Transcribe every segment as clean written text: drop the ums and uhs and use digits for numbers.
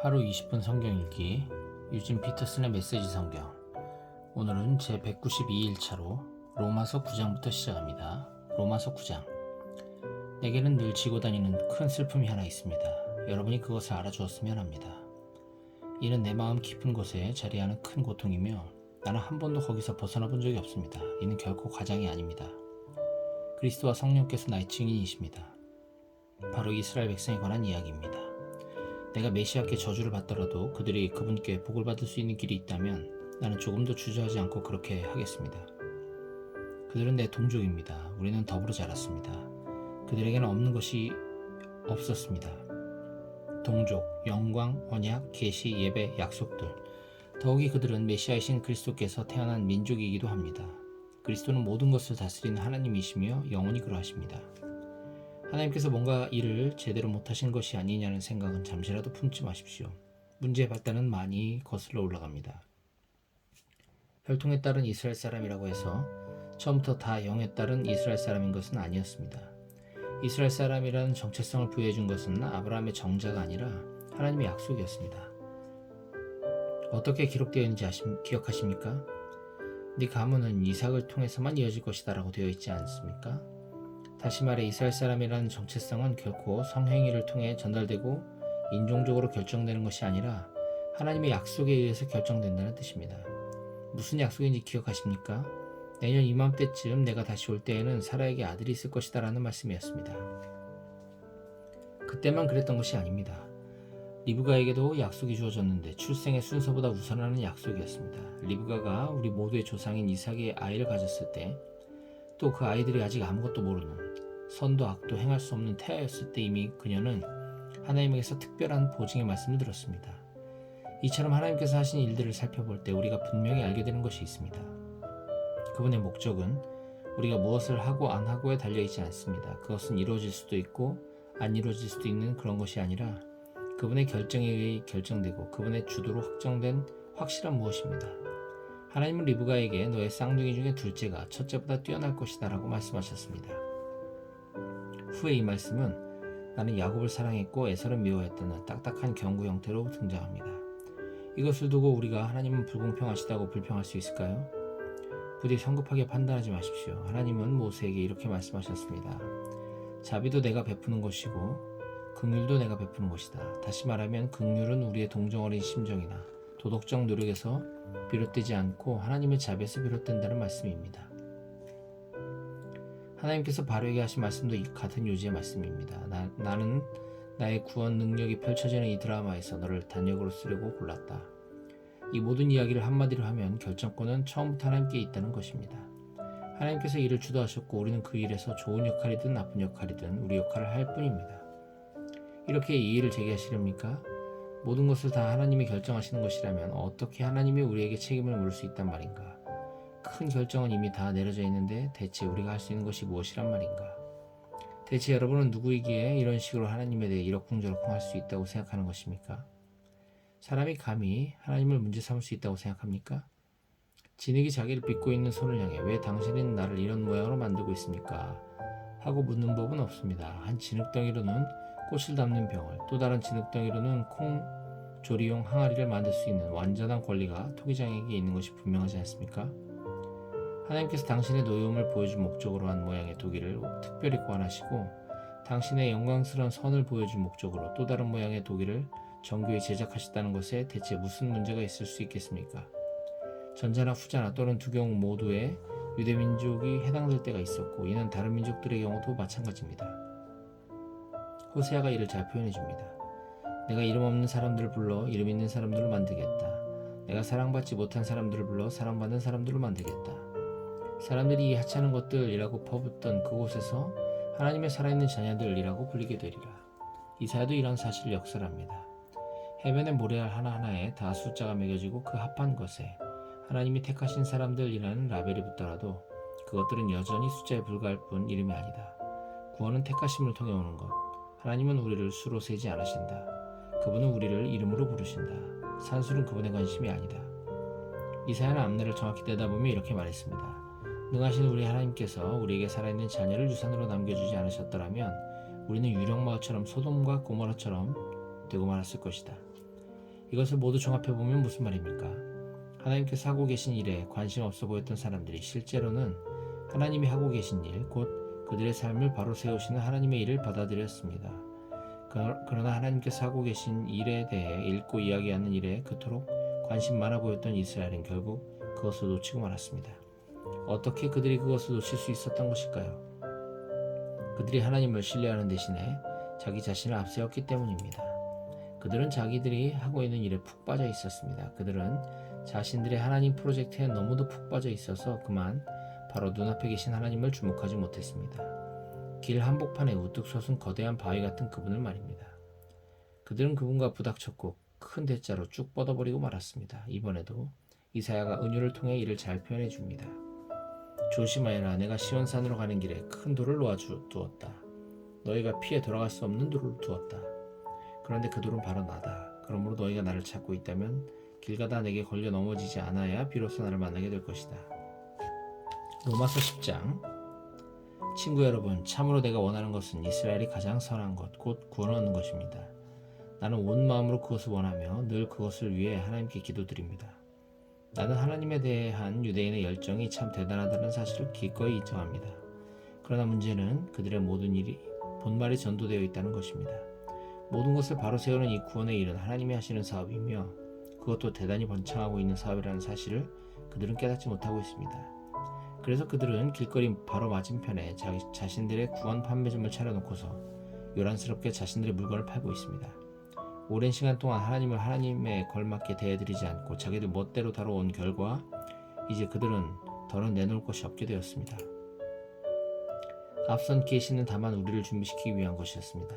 하루 20분 성경 읽기 유진 피터슨의 메시지 성경. 오늘은 제 192일차로 로마서 9장부터 시작합니다. 로마서 9장. 내게는 늘 지고 다니는 큰 슬픔이 하나 있습니다. 여러분이 그것을 알아주었으면 합니다. 이는 내 마음 깊은 곳에 자리하는 큰 고통이며 나는 한 번도 거기서 벗어나 본 적이 없습니다. 이는 결코 과장이 아닙니다. 그리스도와 성령께서 나의 증인이십니다. 바로 이스라엘 백성에 관한 이야기입니다. 내가 메시아께 저주를 받더라도 그들이 그분께 복을 받을 수 있는 길이 있다면 나는 조금도 주저하지 않고 그렇게 하겠습니다. 그들은 내 동족입니다. 우리는 더불어 자랐습니다. 그들에게는 없는 것이 없었습니다. 동족, 영광, 언약, 계시, 예배, 약속들. 더욱이 그들은 메시아이신 그리스도께서 태어난 민족이기도 합니다. 그리스도는 모든 것을 다스리는 하나님이시며 영원히 그러하십니다. 하나님께서 뭔가 일을 제대로 못하신 것이 아니냐는 생각은 잠시라도 품지 마십시오. 문제의 발단은 많이 거슬러 올라갑니다. 혈통에 따른 이스라엘 사람이라고 해서 처음부터 다 영에 따른 이스라엘 사람인 것은 아니었습니다. 이스라엘 사람이라는 정체성을 부여해준 것은 아브라함의 정자가 아니라 하나님의 약속이었습니다. 어떻게 기록되어 있는지 기억하십니까? 네 가문은 이삭을 통해서만 이어질 것이다 라고 되어 있지 않습니까? 다시 말해 이스라엘 사람이라는 정체성은 결코 성행위를 통해 전달되고 인종적으로 결정되는 것이 아니라 하나님의 약속에 의해서 결정된다는 뜻입니다. 무슨 약속인지 기억하십니까? 내년 이맘때쯤 내가 다시 올 때에는 사라에게 아들이 있을 것이다 라는 말씀이었습니다. 그때만 그랬던 것이 아닙니다. 리브가에게도 약속이 주어졌는데 출생의 순서보다 우선하는 약속이었습니다. 리브가가 우리 모두의 조상인 이삭의 아이를 가졌을 때 또 그 아이들이 아직 아무것도 모르는 선도 악도 행할 수 없는 태아였을 때 이미 그녀는 하나님에게서 특별한 보증의 말씀을 들었습니다. 이처럼 하나님께서 하신 일들을 살펴볼 때 우리가 분명히 알게 되는 것이 있습니다. 그분의 목적은 우리가 무엇을 하고 안 하고에 달려있지 않습니다. 그것은 이루어질 수도 있고 안 이루어질 수도 있는 그런 것이 아니라 그분의 결정에 의해 결정되고 그분의 주도로 확정된 확실한 무엇입니다. 하나님은 리브가에게 너의 쌍둥이 중에 둘째가 첫째보다 뛰어날 것이다 라고 말씀하셨습니다. 후에 이 말씀은 나는 야곱을 사랑했고 에서를 미워했다는 딱딱한 경고 형태로 등장합니다. 이것을 두고 우리가 하나님은 불공평하시다고 불평할 수 있을까요? 부디 성급하게 판단하지 마십시오. 하나님은 모세에게 이렇게 말씀하셨습니다. 자비도 내가 베푸는 것이고 긍휼도 내가 베푸는 것이다. 다시 말하면 긍휼은 우리의 동정어린 심정이나 도덕적 노력에서 비롯되지 않고 하나님의 자비에서 비롯된다는 말씀입니다. 하나님께서 바로에게 하신 말씀도 같은 요지의 말씀입니다. 나는 나의 구원 능력이 펼쳐지는 이 드라마에서 너를 단역으로 쓰려고 골랐다. 이 모든 이야기를 한마디로 하면 결정권은 처음부터 하나님께 있다는 것입니다. 하나님께서 일을 주도하셨고 우리는 그 일에서 좋은 역할이든 나쁜 역할이든 우리 역할을 할 뿐입니다. 이렇게 이 일을 제기하시렵니까? 모든 것을 다 하나님이 결정하시는 것이라면 어떻게 하나님이 우리에게 책임을 물을 수 있단 말인가? 큰 결정은 이미 다 내려져 있는데 대체 우리가 할 수 있는 것이 무엇이란 말인가? 대체 여러분은 누구이기에 이런 식으로 하나님에 대해 이러쿵저러쿵 할 수 있다고 생각하는 것입니까? 사람이 감히 하나님을 문제 삼을 수 있다고 생각합니까? 진흙이 자기를 빚고 있는 손을 향해 왜 당신은 나를 이런 모양으로 만들고 있습니까? 하고 묻는 법은 없습니다. 한 진흙덩이로는 꽃을 담는 병을, 또 다른 진흙덩이로는 콩 조리용 항아리를 만들 수 있는 완전한 권리가 토기장에게 있는 것이 분명하지 않습니까? 하나님께서 당신의 노여움을 보여준 목적으로 한 모양의 도기를 특별히 고안하시고 당신의 영광스러운 선을 보여준 목적으로 또 다른 모양의 도기를 정교히 제작하셨다는 것에 대체 무슨 문제가 있을 수 있겠습니까? 전자나 후자나 또는 두 경우 모두에 유대민족이 해당될 때가 있었고 이는 다른 민족들의 경우도 마찬가지입니다. 호세아가 이를 잘 표현해줍니다. 내가 이름 없는 사람들을 불러 이름 있는 사람들을 만들겠다. 내가 사랑받지 못한 사람들을 불러 사랑받는 사람들을 만들겠다. 사람들이 이 하찮은 것들이라고 퍼붓던 그곳에서 하나님의 살아있는 자녀들이라고 불리게 되리라. 이사야도 이런 사실을 역설합니다. 해변의 모래알 하나하나에 다 숫자가 매겨지고 그 합한 것에 하나님이 택하신 사람들이라는 라벨이 붙더라도 그것들은 여전히 숫자에 불과할 뿐 이름이 아니다. 구원은 택하심을 통해 오는 것. 하나님은 우리를 수로 세지 않으신다. 그분은 우리를 이름으로 부르신다. 산술은 그분의 관심이 아니다. 이사야는 앞날을 정확히 내다보며 이렇게 말했습니다. 능하신 우리 하나님께서 우리에게 살아있는 자녀를 유산으로 남겨주지 않으셨더라면 우리는 유령마을처럼 소돔과 고모라처럼 되고 말았을 것이다. 이것을 모두 종합해보면 무슨 말입니까? 하나님께서 하고 계신 일에 관심 없어 보였던 사람들이 실제로는 하나님이 하고 계신 일, 곧 그들의 삶을 바로 세우시는 하나님의 일을 받아들였습니다. 그러나 하나님께서 하고 계신 일에 대해 읽고 이야기하는 일에 그토록 관심 많아 보였던 이스라엘은 결국 그것을 놓치고 말았습니다. 어떻게 그들이 그것을 놓칠 수 있었던 것일까요? 그들이 하나님을 신뢰하는 대신에 자기 자신을 앞세웠기 때문입니다. 그들은 자기들이 하고 있는 일에 푹 빠져 있었습니다. 그들은 자신들의 하나님 프로젝트에 너무도 푹 빠져 있어서 그만 바로 눈앞에 계신 하나님을 주목하지 못했습니다. 길 한복판에 우뚝 솟은 거대한 바위 같은 그분을 말입니다. 그들은 그분과 부닥쳤고 큰 대자로 쭉 뻗어버리고 말았습니다. 이번에도 이사야가 은유를 통해 이를 잘 표현해 줍니다. 조심하여라. 내가 시온산으로 가는 길에 큰 돌을 놓아두었다. 너희가 피해 돌아갈 수 없는 돌을 두었다. 그런데 그 돌은 바로 나다. 그러므로 너희가 나를 찾고 있다면 길 가다 내게 걸려 넘어지지 않아야 비로소 나를 만나게 될 것이다. 로마서 10장. 친구 여러분, 참으로 내가 원하는 것은 이스라엘이 가장 선한 것, 곧 구원을 얻는 것입니다. 나는 온 마음으로 그것을 원하며 늘 그것을 위해 하나님께 기도드립니다. 나는 하나님에 대한 유대인의 열정이 참 대단하다는 사실을 기꺼이 인정합니다. 그러나 문제는 그들의 모든 일이 본말이 전도되어 있다는 것입니다. 모든 것을 바로 세우는 이 구원의 일은 하나님이 하시는 사업이며 그것도 대단히 번창하고 있는 사업이라는 사실을 그들은 깨닫지 못하고 있습니다. 그래서 그들은 길거리 바로 맞은편에 자신들의 구원 판매점을 차려놓고서 요란스럽게 자신들의 물건을 팔고 있습니다. 오랜 시간 동안 하나님을 하나님에 걸맞게 대해드리지 않고 자기들 멋대로 다뤄온 결과 이제 그들은 더는 내놓을 것이 없게 되었습니다. 앞선 계시는 다만 우리를 준비시키기 위한 것이었습니다.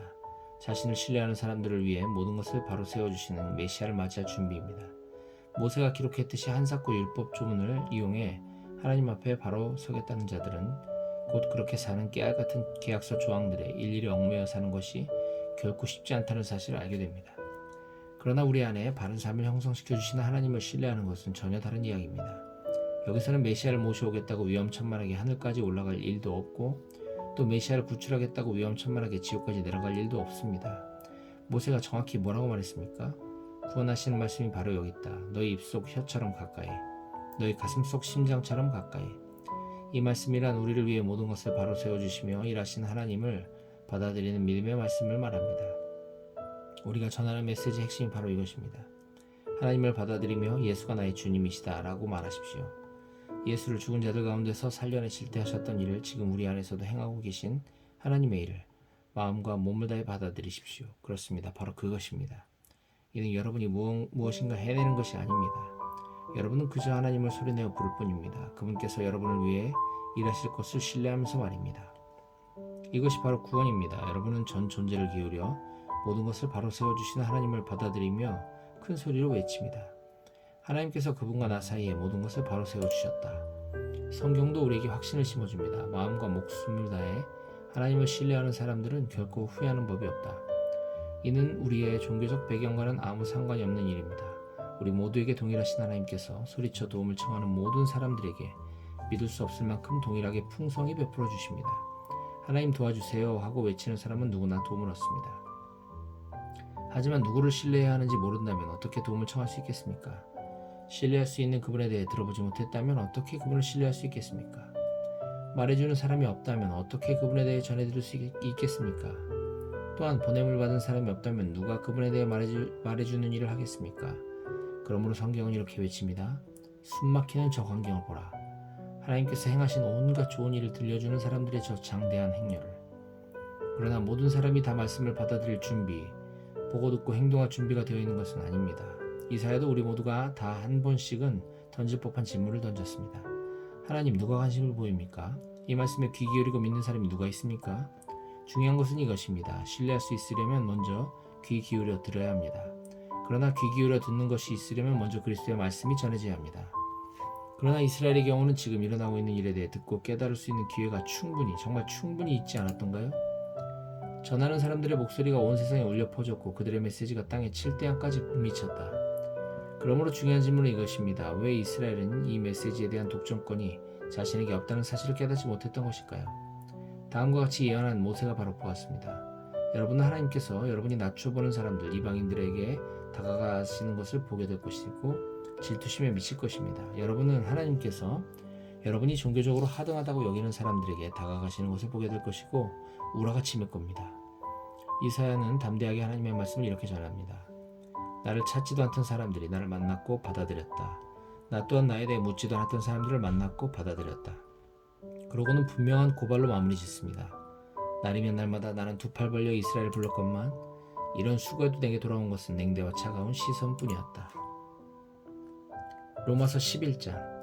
자신을 신뢰하는 사람들을 위해 모든 것을 바로 세워주시는 메시아를 맞이할 준비입니다. 모세가 기록했듯이 한사코 율법 조문을 이용해 하나님 앞에 바로 서겠다는 자들은 곧 그렇게 사는 깨알같은 계약서 조항들에 일일이 얽매여 사는 것이 결코 쉽지 않다는 사실을 알게 됩니다. 그러나 우리 안에 바른 삶을 형성시켜 주시는 하나님을 신뢰하는 것은 전혀 다른 이야기입니다. 여기서는 메시아를 모셔오겠다고 위험천만하게 하늘까지 올라갈 일도 없고 또 메시아를 구출하겠다고 위험천만하게 지옥까지 내려갈 일도 없습니다. 모세가 정확히 뭐라고 말했습니까? 구원하시는 말씀이 바로 여기 있다. 너희 입속 혀처럼 가까이, 너희 가슴속 심장처럼 가까이. 이 말씀이란 우리를 위해 모든 것을 바로 세워주시며 일하신 하나님을 받아들이는 믿음의 말씀을 말합니다. 우리가 전하는 메시지의 핵심이 바로 이것입니다. 하나님을 받아들이며 예수가 나의 주님이시다 라고 말하십시오. 예수를 죽은 자들 가운데서 살려내실 때 하셨던 일을 지금 우리 안에서도 행하고 계신 하나님의 일을 마음과 몸을 다해 받아들이십시오. 그렇습니다. 바로 그것입니다. 이는 여러분이 무엇인가 해내는 것이 아닙니다. 여러분은 그저 하나님을 소리내어 부를 뿐입니다. 그분께서 여러분을 위해 일하실 것을 신뢰하면서 말입니다. 이것이 바로 구원입니다. 여러분은 전 존재를 기울여 모든 것을 바로 세워주시는 하나님을 받아들이며 큰 소리로 외칩니다. 하나님께서 그분과 나 사이에 모든 것을 바로 세워주셨다. 성경도 우리에게 확신을 심어줍니다. 마음과 목숨을 다해 하나님을 신뢰하는 사람들은 결코 후회하는 법이 없다. 이는 우리의 종교적 배경과는 아무 상관이 없는 일입니다. 우리 모두에게 동일하신 하나님께서 소리쳐 도움을 청하는 모든 사람들에게 믿을 수 없을 만큼 동일하게 풍성히 베풀어 주십니다. 하나님 도와주세요 하고 외치는 사람은 누구나 도움을 얻습니다. 하지만 누구를 신뢰해야 하는지 모른다면 어떻게 도움을 청할 수 있겠습니까? 신뢰할 수 있는 그분에 대해 들어보지 못했다면 어떻게 그분을 신뢰할 수 있겠습니까? 말해주는 사람이 없다면 어떻게 그분에 대해 전해드릴 수 있겠습니까? 또한 보냄을 받은 사람이 없다면 누가 그분에 대해 말해주는 일을 하겠습니까? 그러므로 성경은 이렇게 외칩니다. 숨막히는 저 광경을 보라. 하나님께서 행하신 온갖 좋은 일을 들려주는 사람들의 저 장대한 행렬을. 그러나 모든 사람이 다 말씀을 받아들일 준비, 보고 듣고 행동할 준비가 되어 있는 것은 아닙니다. 이사야도 우리 모두가 다 한 번씩은 던질 법한 질문을 던졌습니다. 하나님, 누가 관심을 보입니까? 이 말씀에 귀 기울이고 믿는 사람이 누가 있습니까? 중요한 것은 이것입니다. 신뢰할 수 있으려면 먼저 귀 기울여 들어야 합니다. 그러나 귀 기울여 듣는 것이 있으려면 먼저 그리스도의 말씀이 전해져야 합니다. 그러나 이스라엘의 경우는 지금 일어나고 있는 일에 대해 듣고 깨달을 수 있는 기회가 정말 충분히 있지 않았던가요? 전하는 사람들의 목소리가 온 세상에 울려 퍼졌고 그들의 메시지가 땅의 칠대양까지 미쳤다. 그러므로 중요한 질문은 이것입니다. 왜 이스라엘은 이 메시지에 대한 독점권이 자신에게 없다는 사실을 깨닫지 못했던 것일까요? 다음과 같이 예언한 모세가 바로 보았습니다. 여러분은 하나님께서 여러분이 낮춰보는 사람들, 이방인들에게 다가가시는 것을 보게 될 것이고 질투심에 미칠 것입니다. 여러분은 하나님께서 여러분이 종교적으로 하등하다고 여기는 사람들에게 다가가시는 것을 보게 될 것이고 우라가 치밀 겁니다. 이사야는 담대하게 하나님의 말씀을 이렇게 전합니다. 나를 찾지도 않던 사람들이 나를 만났고 받아들였다. 나 또한 나에 대해 묻지도 않았던 사람들을 만났고 받아들였다. 그러고는 분명한 고발로 마무리 짓습니다. 날이면 날마다 나는 두 팔 벌려 이스라엘을 불렀건만 이런 수고에도 내게 돌아온 것은 냉대와 차가운 시선뿐이었다. 로마서 11장.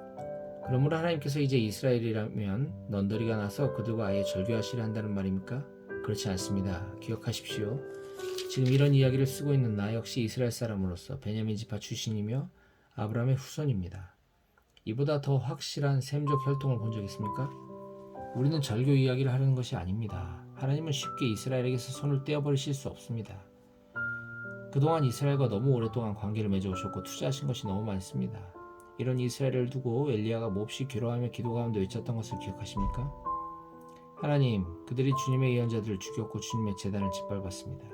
그러므로 하나님께서 이제 이스라엘이라면 넌더리가 나서 그들과 아예 절교하시려 한다는 말입니까? 그렇지 않습니다. 기억하십시오. 지금 이런 이야기를 쓰고 있는 나 역시 이스라엘 사람으로서 베냐민 지파 출신이며 아브라함의 후손입니다. 이보다 더 확실한 셈적 혈통을 본 적 있습니까? 우리는 절교 이야기를 하려는 것이 아닙니다. 하나님은 쉽게 이스라엘에게서 손을 떼어버리실 수 없습니다. 그동안 이스라엘과 너무 오랫동안 관계를 맺어오셨고 투자하신 것이 너무 많습니다. 이런 이스라엘을 두고 엘리야가 몹시 괴로워하며 기도 가운데 외쳤던 것을 기억하십니까? 하나님, 그들이 주님의 예언자들을 죽였고 주님의 제단을 짓밟았습니다.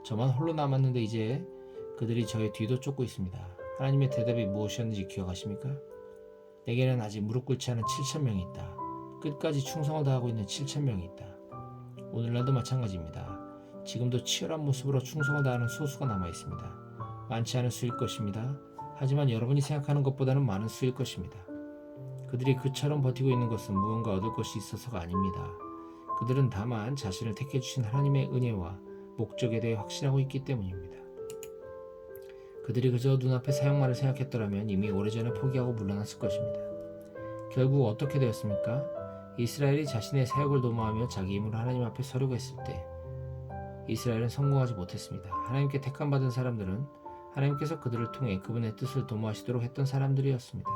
저만 홀로 남았는데 이제 그들이 저의 뒤도 쫓고 있습니다. 하나님의 대답이 무엇이었는지 기억하십니까? 내게는 아직 무릎 꿇지 않은 7,000명이 있다. 끝까지 충성을 다하고 있는 7,000명이 있다. 오늘날도 마찬가지입니다. 지금도 치열한 모습으로 충성을 다하는 소수가 남아있습니다. 많지 않은 수일 것입니다. 하지만 여러분이 생각하는 것보다는 많은 수일 것입니다. 그들이 그처럼 버티고 있는 것은 무언가 얻을 것이 있어서가 아닙니다. 그들은 다만 자신을 택해 주신 하나님의 은혜와 목적에 대해 확신하고 있기 때문입니다. 그들이 그저 눈앞의 사형만을 생각했더라면 이미 오래전에 포기하고 물러났을 것입니다. 결국 어떻게 되었습니까? 이스라엘이 자신의 사역을 도모하며 자기 힘으로 하나님 앞에 서려고 했을 때 이스라엘은 성공하지 못했습니다. 하나님께 택함받은 사람들은 하나님께서 그들을 통해 그분의 뜻을 도모하시도록 했던 사람들이었습니다.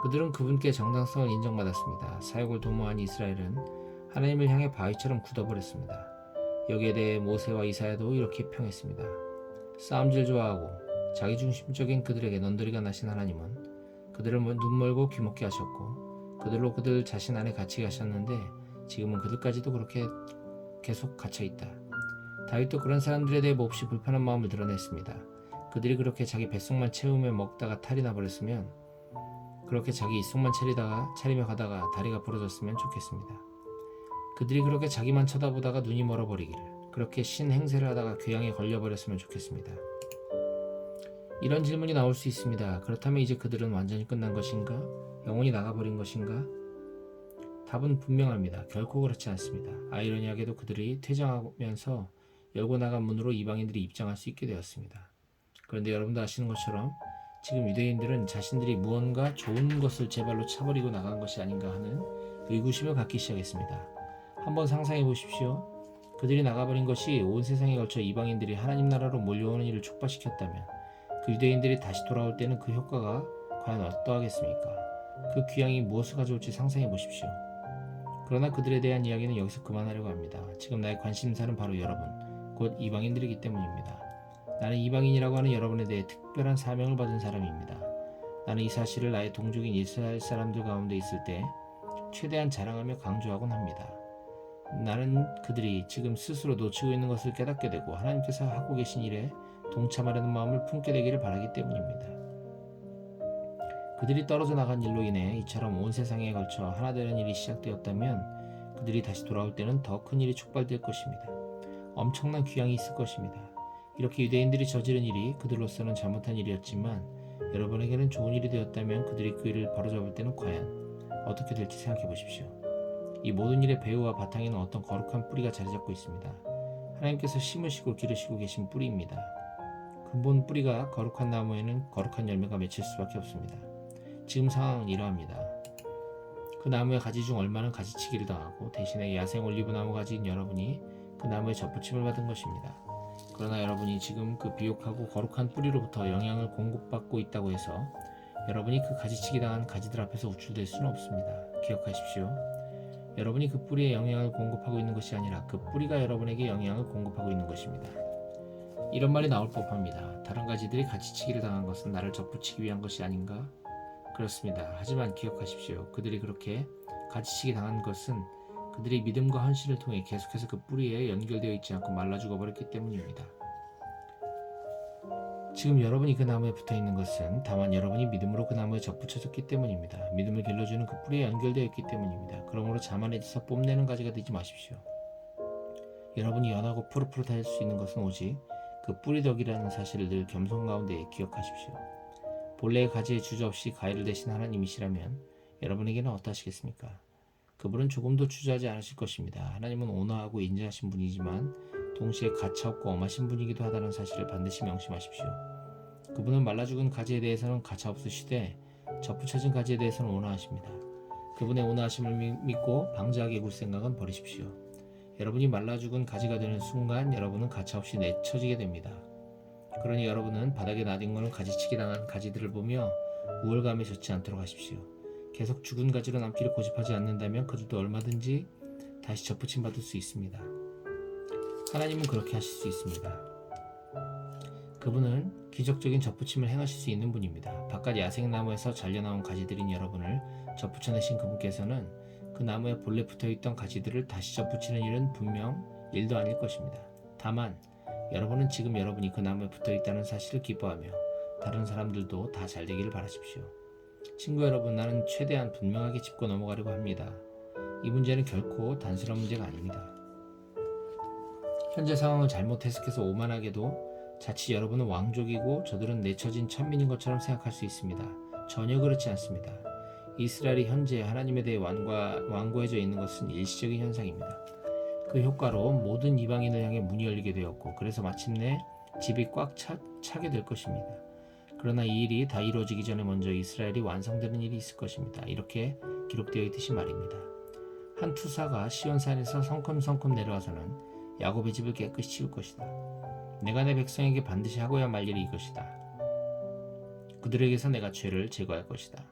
그들은 그분께 정당성을 인정받았습니다. 사역을 도모한 이스라엘은 하나님을 향해 바위처럼 굳어버렸습니다. 여기에 대해 모세와 이사야도 이렇게 평했습니다. 싸움질 좋아하고 자기중심적인 그들에게 넌더리가 나신 하나님은 그들을 눈멀고 귀먹게 하셨고 그들로 그들 자신 안에 갇히게 하셨는데 지금은 그들까지도 그렇게 계속 갇혀있다. 다윗도 그런 사람들에 대해 몹시 불편한 마음을 드러냈습니다. 그들이 그렇게 자기 뱃속만 채우며 먹다가 탈이 나버렸으면 그렇게 자기 입속만 차리며 가다가 다리가 부러졌으면 좋겠습니다. 그들이 그렇게 자기만 쳐다보다가 눈이 멀어버리기를 그렇게 신행세를 하다가 괴양에 걸려버렸으면 좋겠습니다. 이런 질문이 나올 수 있습니다. 그렇다면 이제 그들은 완전히 끝난 것인가? 영혼이 나가버린 것인가? 답은 분명합니다. 결코 그렇지 않습니다. 아이러니하게도 그들이 퇴장하면서 열고 나간 문으로 이방인들이 입장할 수 있게 되었습니다. 그런데 여러분도 아시는 것처럼 지금 유대인들은 자신들이 무언가 좋은 것을 제 발로 차버리고 나간 것이 아닌가 하는 의구심을 갖기 시작했습니다. 한번 상상해 보십시오. 그들이 나가버린 것이 온 세상에 걸쳐 이방인들이 하나님 나라로 몰려오는 일을 촉발시켰다면 그 유대인들이 다시 돌아올 때는 그 효과가 과연 어떠하겠습니까? 그 귀향이 무엇을 가져올지 상상해 보십시오. 그러나 그들에 대한 이야기는 여기서 그만하려고 합니다. 지금 나의 관심사는 바로 여러분, 곧 이방인들이기 때문입니다. 나는 이방인이라고 하는 여러분에 대해 특별한 사명을 받은 사람입니다. 나는 이 사실을 나의 동족인 이스라엘 사람들 가운데 있을 때 최대한 자랑하며 강조하곤 합니다. 나는 그들이 지금 스스로 놓치고 있는 것을 깨닫게 되고 하나님께서 하고 계신 일에 동참하려는 마음을 품게 되기를 바라기 때문입니다. 그들이 떨어져 나간 일로 인해 이처럼 온 세상에 걸쳐 하나 되는 일이 시작되었다면 그들이 다시 돌아올 때는 더 큰 일이 촉발될 것입니다. 엄청난 귀향이 있을 것입니다. 이렇게 유대인들이 저지른 일이 그들로서는 잘못한 일이었지만 여러분에게는 좋은 일이 되었다면 그들이 그 일을 바로잡을 때는 과연 어떻게 될지 생각해 보십시오. 이 모든 일의 배후와 바탕에는 어떤 거룩한 뿌리가 자리 잡고 있습니다. 하나님께서 심으시고 기르시고 계신 뿌리입니다. 근본 뿌리가 거룩한 나무에는 거룩한 열매가 맺힐 수밖에 없습니다. 지금 상황은 이러합니다. 그 나무의 가지 중 얼마는 가지치기를 당하고 대신에 야생 올리브 나무 가지인 여러분이 그 나무에 접붙임을 받은 것입니다. 그러나 여러분이 지금 그 비옥하고 거룩한 뿌리로부터 영향을 공급받고 있다고 해서 여러분이 그 가지치기 당한 가지들 앞에서 우쭐댈 수는 없습니다. 기억하십시오. 여러분이 그 뿌리에 영향을 공급하고 있는 것이 아니라 그 뿌리가 여러분에게 영향을 공급하고 있는 것입니다. 이런 말이 나올 법합니다. 다른 가지들이 가지치기를 당한 것은 나를 접붙이기 위한 것이 아닌가? 그렇습니다. 하지만 기억하십시오. 그들이 그렇게 가지치기 당한 것은 그들이 믿음과 헌신을 통해 계속해서 그 뿌리에 연결되어 있지 않고 말라 죽어버렸기 때문입니다. 지금 여러분이 그 나무에 붙어있는 것은 다만 여러분이 믿음으로 그 나무에 접붙여졌기 때문입니다. 믿음을 길러주는 그 뿌리에 연결되어 있기 때문입니다. 그러므로 자만해져서 뽐내는 가지가 되지 마십시오. 여러분이 연하고 푸릇푸릇할 수 있는 것은 오직 그 뿌리덕이라는 사실을 늘 겸손 가운데 기억하십시오. 본래의 가지에 주저없이 가해를 대신 하나님이시라면 여러분에게는 어떠하시겠습니까? 그분은 조금도 주저하지 않으실 것입니다. 하나님은 온화하고 인자하신 분이지만 동시에 가차없고 엄하신 분이기도 하다는 사실을 반드시 명심하십시오. 그분은 말라 죽은 가지에 대해서는 가차없으시되 접붙여진 가지에 대해서는 온화하십니다. 그분의 온화하심을 믿고 방자하게 굴 생각은 버리십시오. 여러분이 말라 죽은 가지가 되는 순간 여러분은 가차없이 내쳐지게 됩니다. 그러니 여러분은 바닥에 나뒹구는 가지치기 당한 가지들을 보며 우월감에 젖지 않도록 하십시오. 계속 죽은 가지로 남기를 고집하지 않는다면 그들도 얼마든지 다시 접붙임 받을 수 있습니다. 하나님은 그렇게 하실 수 있습니다. 그분은 기적적인 접붙임을 행하실 수 있는 분입니다. 바깥 야생나무에서 잘려나온 가지들인 여러분을 접붙여내신 그분께서는 그 나무에 본래 붙어있던 가지들을 다시 접붙이는 일은 분명 일도 아닐 것입니다. 다만 여러분은 지금 여러분이 그 나무에 붙어있다는 사실을 기뻐하며 다른 사람들도 다 잘되기를 바라십시오. 친구 여러분, 나는 최대한 분명하게 짚고 넘어가려고 합니다. 이 문제는 결코 단순한 문제가 아닙니다. 현재 상황을 잘못 해석해서 오만하게도 자칫 여러분은 왕족이고 저들은 내쳐진 천민인 것처럼 생각할 수 있습니다. 전혀 그렇지 않습니다. 이스라엘이 현재 하나님에 대해 완고해져 있는 것은 일시적인 현상입니다. 그 효과로 모든 이방인을 향해 문이 열리게 되었고 그래서 마침내 집이 꽉 차게 될 것입니다. 그러나 이 일이 다 이루어지기 전에 먼저 이스라엘이 완성되는 일이 있을 것입니다. 이렇게 기록되어 있듯이 말입니다. 한 투사가 시온산에서 성큼성큼 내려와서는 야곱의 집을 깨끗이 치울 것이다. 내가 내 백성에게 반드시 하고야 말 일이 이것이다. 그들에게서 내가 죄를 제거할 것이다.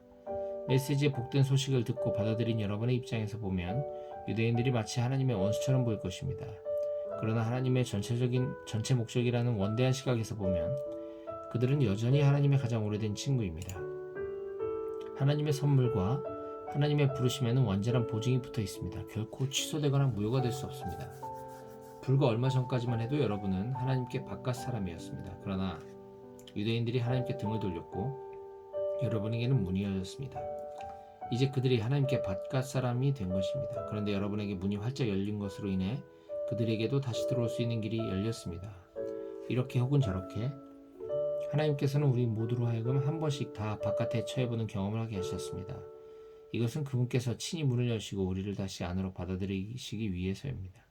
메시지의 복된 소식을 듣고 받아들인 여러분의 입장에서 보면 유대인들이 마치 하나님의 원수처럼 보일 것입니다. 그러나 하나님의 전체 목적이라는 원대한 시각에서 보면 그들은 여전히 하나님의 가장 오래된 친구입니다. 하나님의 선물과 하나님의 부르심에는 완전한 보증이 붙어 있습니다. 결코 취소되거나 무효가 될 수 없습니다. 불과 얼마 전까지만 해도 여러분은 하나님께 바깥 사람이었습니다. 그러나 유대인들이 하나님께 등을 돌렸고 여러분에게는 문이 열렸습니다. 이제 그들이 하나님께 바깥 사람이 된 것입니다. 그런데 여러분에게 문이 활짝 열린 것으로 인해 그들에게도 다시 들어올 수 있는 길이 열렸습니다. 이렇게 혹은 저렇게 하나님께서는 우리 모두로 하여금 한 번씩 다 바깥에 처해보는 경험을 하게 하셨습니다. 이것은 그분께서 친히 문을 여시고 우리를 다시 안으로 받아들이시기 위해서입니다.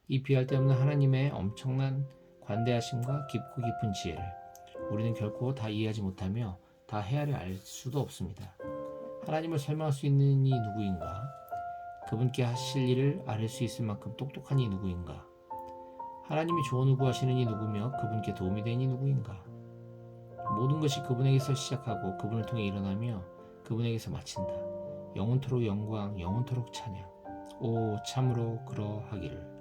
이 비할 데 없는 하나님의 엄청난 관대하심과 깊고 깊은 지혜를 우리는 결코 다 이해하지 못하며 다 헤아려 알 수도 없습니다. 하나님을 설명할 수 있는 이 누구인가? 그분께 하실 일을 아릴 수 있을 만큼 똑똑한 이 누구인가? 하나님이 조언을 구하시는 이 누구며 그분께 도움이 된 이 누구인가? 모든 것이 그분에게서 시작하고 그분을 통해 일어나며 그분에게서 마친다. 영원토록 영광, 영원토록 찬양. 오, 참으로 그러하기를.